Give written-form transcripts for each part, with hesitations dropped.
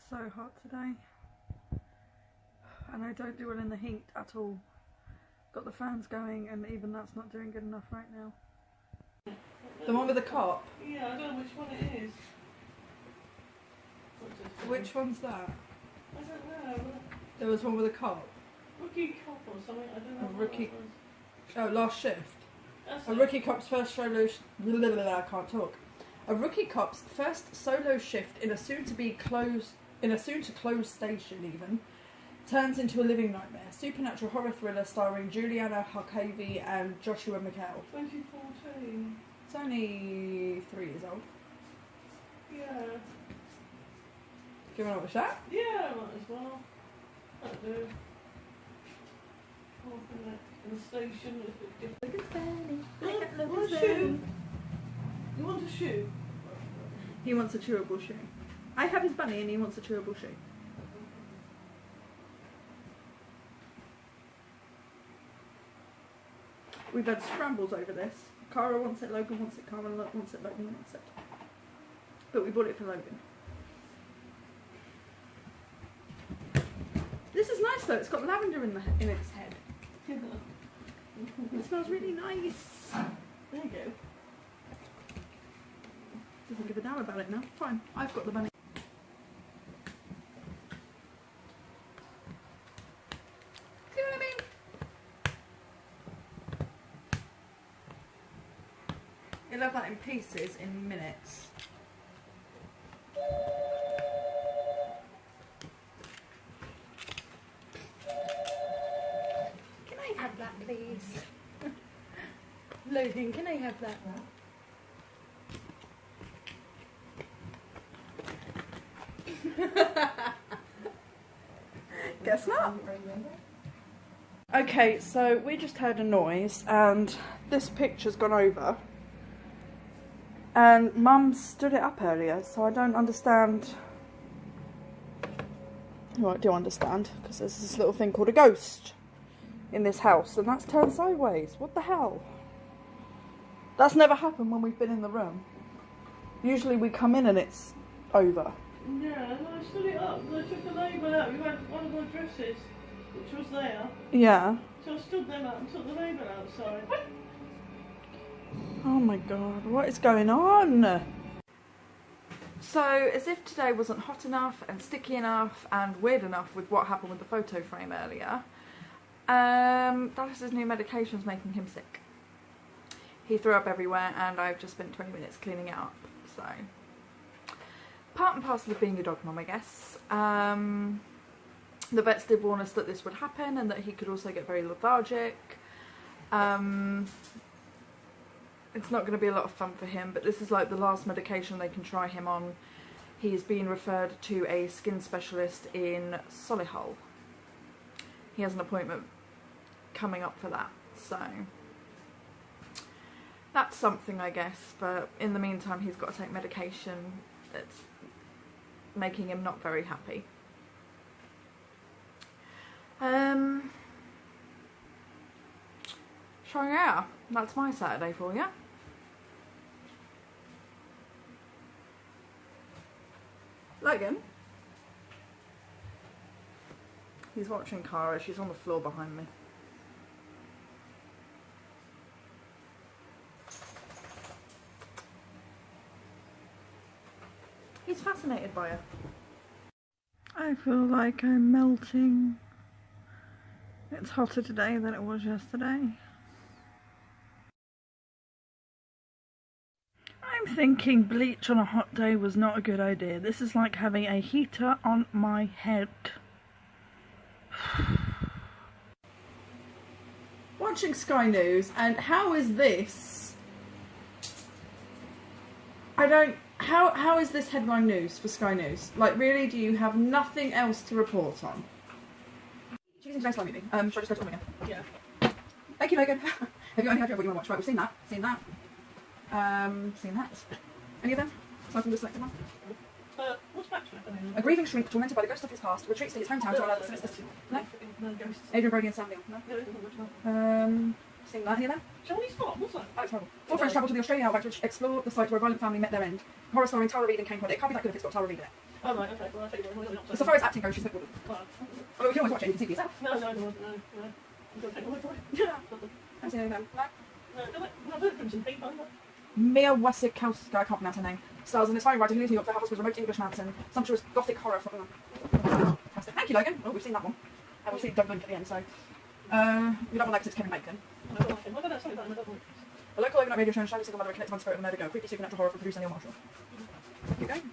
It's so hot today, and I don't do well in the heat at all. Got the fans going, and even that's not doing good enough right now. The one with the cop? Yeah, I don't know which one it is. Which one's that? I don't know. There was one with a cop. Rookie cop or something, I don't know. A rookie. Oh, Last Shift. That's A rookie cop's first solo. I can't talk. A rookie cop's first solo shift in a soon-to-be closed, in a soon-to-close station even, turns into a living nightmare. Supernatural horror thriller starring Juliana Harkavy and Joshua McHale. 2014. It's only 3 years old. Yeah. Do you want to watch that? Yeah, might as well. That'll do. Oh, in the station, it's a bit different. Want a shoe? You want a shoe? He wants a chewable shoe. I have his bunny and he wants a chewable shoe. We've had scrambles over this. Cara wants it, Logan wants it, Cara wants it, Logan wants it. But we bought it for Logan. This is nice though, it's got lavender in its head. It smells really nice. There you go. Doesn't give a damn about it now. Fine, I've got the bunny. See what I mean? You'll have that in pieces in minutes. Can I have that, please? Logan, can I have that? Guess not. Okay, so we just heard a noise and this picture's gone over. And Mum stood it up earlier, so I don't understand. Well, I do understand, because there's this little thing called a ghost in this house, and that's turned sideways. What the hell? That's never happened when we've been in the room. Usually we come in and it's over. Yeah, and I stood it up and I took the label out. We had one of our dresses, which was there. Yeah. So I stood them up and took the label outside. Oh my god, what is going on? So, as if today wasn't hot enough and sticky enough and weird enough with what happened with the photo frame earlier, Dallas's new medication's making him sick. He threw up everywhere and I've just spent 20 minutes cleaning it up, so part and parcel of being a dog mum, I guess. The vets did warn us that this would happen and that he could also get very lethargic. It's not going to be a lot of fun for him, but this is like the last medication they can try him on. He's been referred to a skin specialist in Solihull. He has an appointment coming up for that, so that's something, I guess, but in the meantime he's got to take medication that's making him not very happy. So yeah, that's my Saturday for you. Logan? He's watching Cara, she's on the floor behind me. He's fascinated by her. I feel like I'm melting. It's hotter today than it was yesterday. I'm thinking bleach on a hot day was not a good idea. This is like having a heater on my head. Watching Sky News, and how is this? How is this headline news for Sky News? Like, really, do you have nothing else to report on? She's into nice slime movie. Should I just go to again? Yeah. Thank you, Logan. Have you got any idea of what you want to watch? Right, we've seen that. Seen that. Seen that. Any of them? Aside from the selected one? What's Bachelor? A grieving shrink tormented by the ghost of his past retreats to his hometown to allow the sinister... No? No ghosts. Adrian Brody and Sam Neill. No? No, which one? Seen that. Any of them? Charlie's Spot, what's that? Oh, it's horrible. Four friends travel to the Australian outback to explore the site where a violent family met their end. Horror starring Tara Reid and Kane Quaid. It can't be that good if it's got Tara Reid in it. Oh, right, okay. Well, I'll take you. So far as acting goes, she's picked one. Well, I mean, we can always watch it, you can see for yourself. no. You don't take my word for it. Yeah. I've seen any of them. No? No, I've heard Crimson Peak, haven't I? Mia Wasikowska, I can't pronounce her name, stars in inspiring writing, New York, the house with remote English mountain, sumptuous gothic horror from... Thank you, Logan. Oh, we've seen that one. And we've seen Don't Blink at the end, so... we don't want that because it's Kevin Bacon. I don't like him. I don't know, something about him. I don't like him. A local overnight radio show and shadowy single mother connected one spirit of a murder girl. Creepy supernatural horror from producer Neil Marshall. Keep going.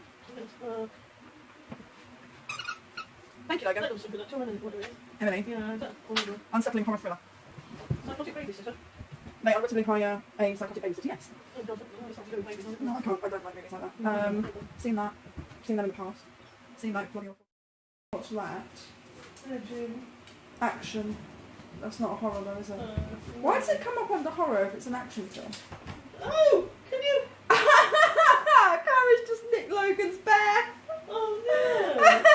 Thank you, Logan. That was supernatural, isn't it? What it is. Emily. Yeah, that's horrible. Unsettling horror thriller. Psychotic babysitter. They are relatively higher a psychotic babysitter, yes. Oh, God, that's something to do with babies, isn't it? No, I can't. I don't like movies like that. Seen that. Seen them in the past. Seen that bloody awful. Watch that. Action. That's not a horror though, is it? Why does it come up under horror if it's an action film? Oh, can you? Kara's just nicked Logan's bear. Oh,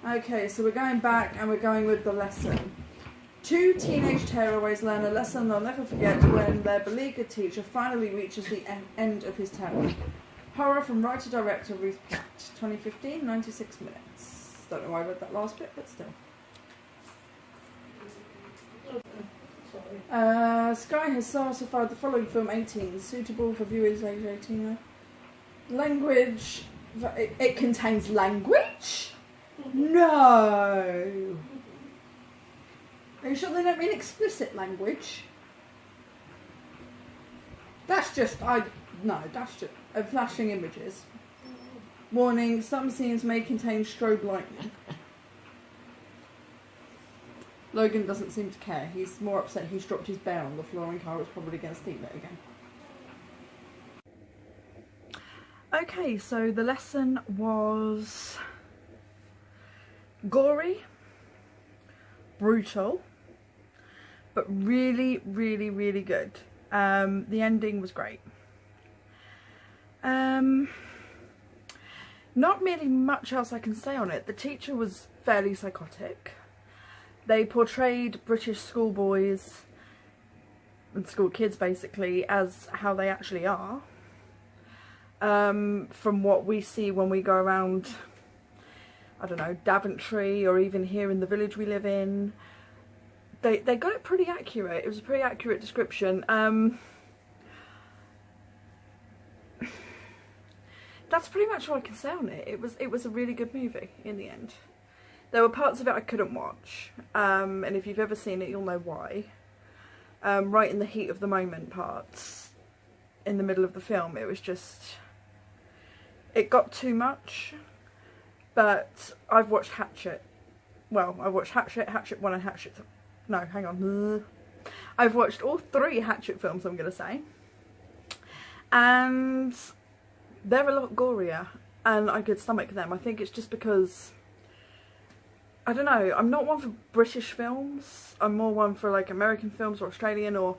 no. Okay, so we're going back and we're going with the lesson. Two teenage tearaways learn a lesson they'll never forget when their beleaguered teacher finally reaches the end of his terror. Horror from writer-director Ruth Platt, 2015, 96 minutes. Don't know why I read that last bit, but still. Sky has certified the following film 18, suitable for viewers age 18. Language. It contains language? No! Are you sure they don't mean explicit language? That's just, no, that's just flashing images. Warning, some scenes may contain strobe lightning. Logan doesn't seem to care. He's more upset he's dropped his bear on the floor and Kara's probably going to steal it again. Okay, so the lesson was gory, brutal, but really, really, really good. The ending was great. Not really much else I can say on it. The teacher was fairly psychotic. They portrayed British schoolboys and school kids basically as how they actually are. From what we see when we go around, I don't know, Daventry or even here in the village we live in. They got it pretty accurate. It was a pretty accurate description. That's pretty much all I can say on it. It was a really good movie in the end. There were parts of it I couldn't watch, and if you've ever seen it you'll know why. Right in the heat of the moment parts, in the middle of the film, it was just, it got too much. But I've watched Hatchet. Well, I watched Hatchet, Hatchet 1 and Hatchet... No, hang on. I've watched all 3 Hatchet films, I'm going to say. And they're a lot gorier, and I could stomach them. I think it's just because, I don't know, I'm not one for British films. I'm more one for like American films or Australian, or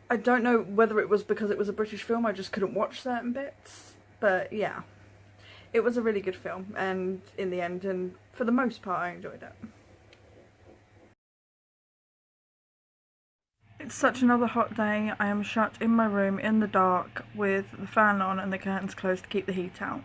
I don't know whether it was because it was a British film, I just couldn't watch certain bits. But yeah, it was a really good film, and in the end, and for the most part, I enjoyed it. It's such another hot day. I am shut in my room in the dark with the fan on and the curtains closed to keep the heat out.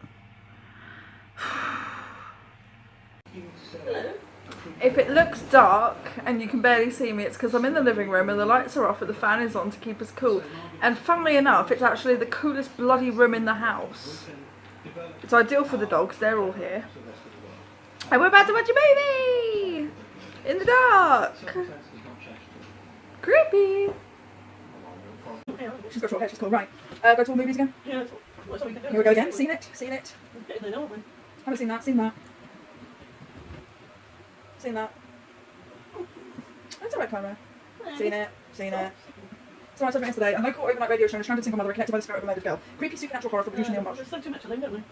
If it looks dark and you can barely see me, it's because I'm in the living room and the lights are off and the fan is on to keep us cool. And funnily enough, it's actually the coolest bloody room in the house. It's ideal for the dogs, they're all here. And we're about to watch a movie! In the dark! Creepy! She's got short hair, she's cool. Right, go to all movies again? Yeah, that's all we can do. Here we go again. Seen it? Seen it? They know, man. Haven't seen that, seen that. Seen that. That's alright, Clara. Seen it, seen it. So I said yesterday, a local overnight radio show and a stranded single mother connected by the spirit of a murdered girl. Creepy supernatural horror for producer Neil Marshall. There's so too much of them, don't we?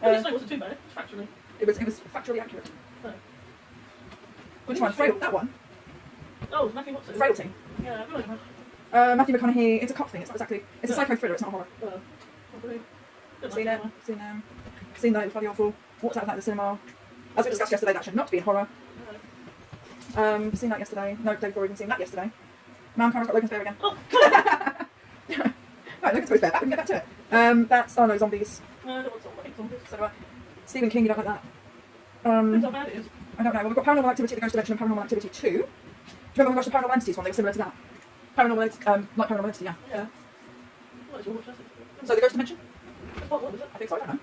Well, this wasn't too bad, factually. It was factually accurate. Oh. Which one? Frail, that one? Oh, Matthew Watson. Frailty. Yeah, I feel like that. Matthew McConaughey, it's a cop thing, it's not exactly, it's a psycho thriller, it's not a horror. Seen it, seen that, it was bloody awful. Walked out of that in the cinema. As we discussed yesterday, that should not be in horror. Seen that yesterday. No, David Gordon seen that yesterday. Mum, Kara's got Logan's bear again. Oh, Right, Logan's got his bear back, we can get back to it. That's, oh no, zombies. No, I don't want zombies. So do I. Stephen King, you don't like that. Depends how bad it is. I don't know. Well, we've got Paranormal Activity, The Ghost Dimension, and Paranormal Activity 2. Do you remember when we watched the Paranormal Entities one? They were similar to that. Like Paranormal Entity, yeah. Yeah. What is your watch? So The Ghost Dimension? What was it? I think so, I don't know.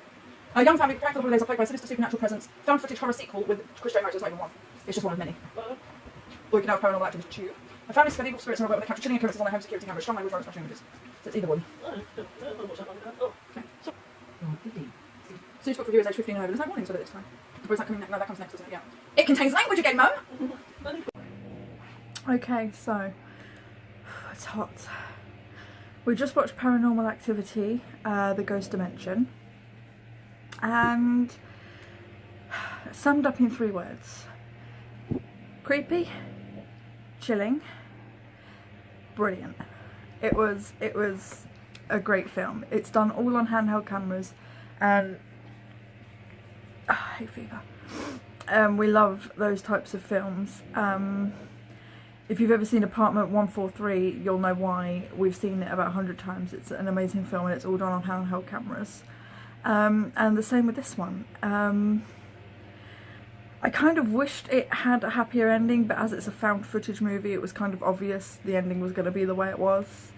A young family preparing for the holidays are plagued by a sinister supernatural presence. Found footage horror sequel with Chris J. Moses, not even one. It's just one of many. Or you can have Paranormal Activity 2. A family spend evil spirits and robot that capture chilling occurrences on their home security cameras. Strong language, horror, special images. So it's either one. Suitable for viewers aged 15 and over. There's no warnings with it this time. Or is that coming next? No, that comes next, doesn't it? Yeah. It contains language again, Mo! Okay, so it's hot. We just watched Paranormal Activity, The Ghost Dimension, and summed up in 3 words: creepy, chilling, brilliant. It was a great film. It's done all on handheld cameras, and hay fever. We love those types of films. If you've ever seen Apartment 143, you'll know why. We've seen it about 100 times. It's an amazing film, and it's all done on handheld cameras. And the same with this one. I kind of wished it had a happier ending, but as it's a found footage movie, it was kind of obvious the ending was going to be the way it was.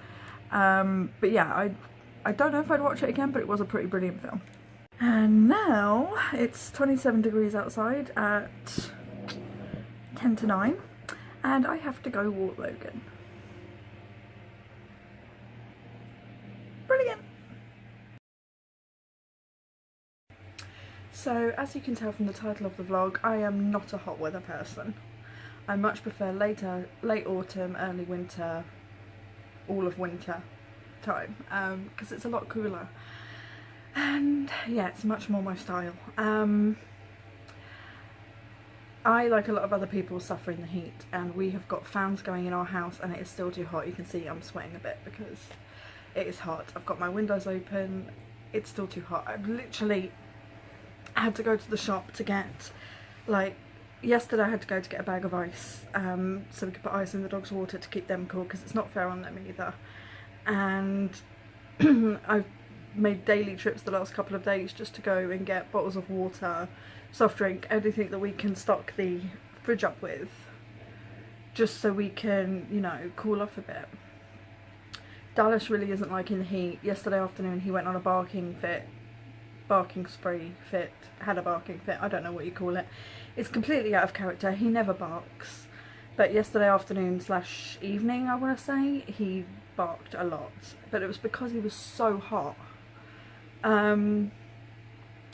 But yeah, I don't know if I'd watch it again, but it was a pretty brilliant film. And now it's 27 degrees outside at 10 to 9. And I have to go walk Logan. Brilliant! So, as you can tell from the title of the vlog, I am not a hot weather person. I much prefer late autumn, early winter, all of winter time, because it's a lot cooler. And yeah, it's much more my style. I, like a lot of other people, suffer in the heat, and we have got fans going in our house and it is still too hot. You can see I'm sweating a bit because it is hot. I've got my windows open, it's still too hot. I've literally had to go to the shop to get, like, yesterday I had to go to get a bag of ice, so we could put ice in the dog's water to keep them cool, because it's not fair on them either. And I've made daily trips the last couple of days just to go and get bottles of water, soft drink, anything that we can stock the fridge up with, just so we can, you know, cool off a bit. Dallas really isn't liking the heat. Yesterday afternoon he went on a barking spree fit, had a barking fit, I don't know what you call it. It's completely out of character, he never barks. But yesterday afternoon / evening, I want to say, he barked a lot. But it was because he was so hot.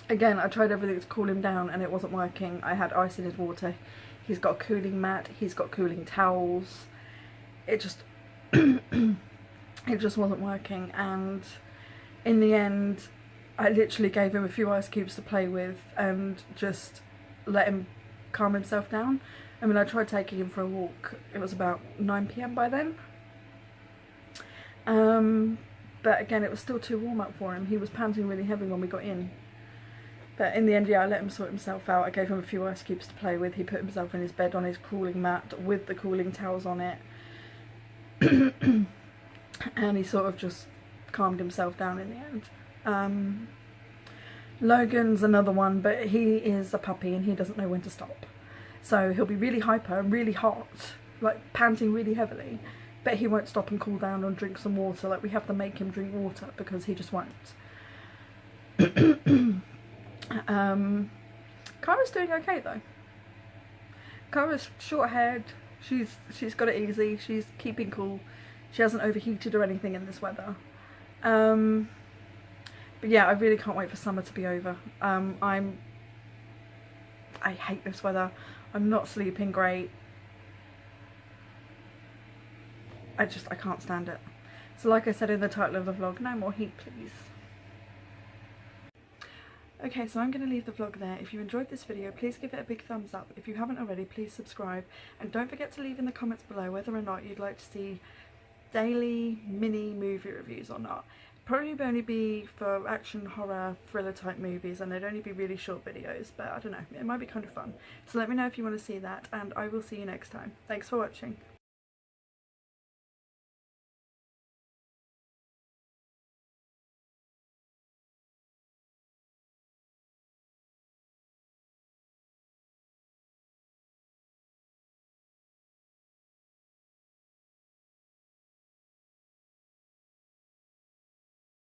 Again, I tried everything to cool him down and it wasn't working. I had ice in his water. He's got a cooling mat, he's got cooling towels. It just it just wasn't working, and in the end I literally gave him a few ice cubes to play with and just let him calm himself down. I mean, I tried taking him for a walk. It was about 9 PM by then. But again, it was still too warm up for him. He was panting really heavy when we got in. But in the end, yeah, I let him sort himself out. I gave him a few ice cubes to play with. He put himself in his bed on his cooling mat with the cooling towels on it. And he sort of just calmed himself down in the end. Logan's another one, but he is a puppy and he doesn't know when to stop. So he'll be really hyper and really hot, like panting really heavily, but he won't stop and cool down and drink some water. Like, we have to make him drink water because he just won't. Kara's doing okay though. Kara's short-haired, she's got it easy, she's keeping cool, she hasn't overheated or anything in this weather. But yeah, I really can't wait for summer to be over. I hate this weather. I'm not sleeping great. I can't stand it. So like I said in the title of the vlog, no more heat please. Okay, so I'm going to leave the vlog there. If you enjoyed this video, please give it a big thumbs up. If you haven't already, please subscribe. And don't forget to leave in the comments below whether or not you'd like to see daily mini movie reviews or not. Probably only be for action, horror, thriller type movies, and they'd only be really short videos, but I don't know, it might be kind of fun. So let me know if you want to see that, and I will see you next time. Thanks for watching.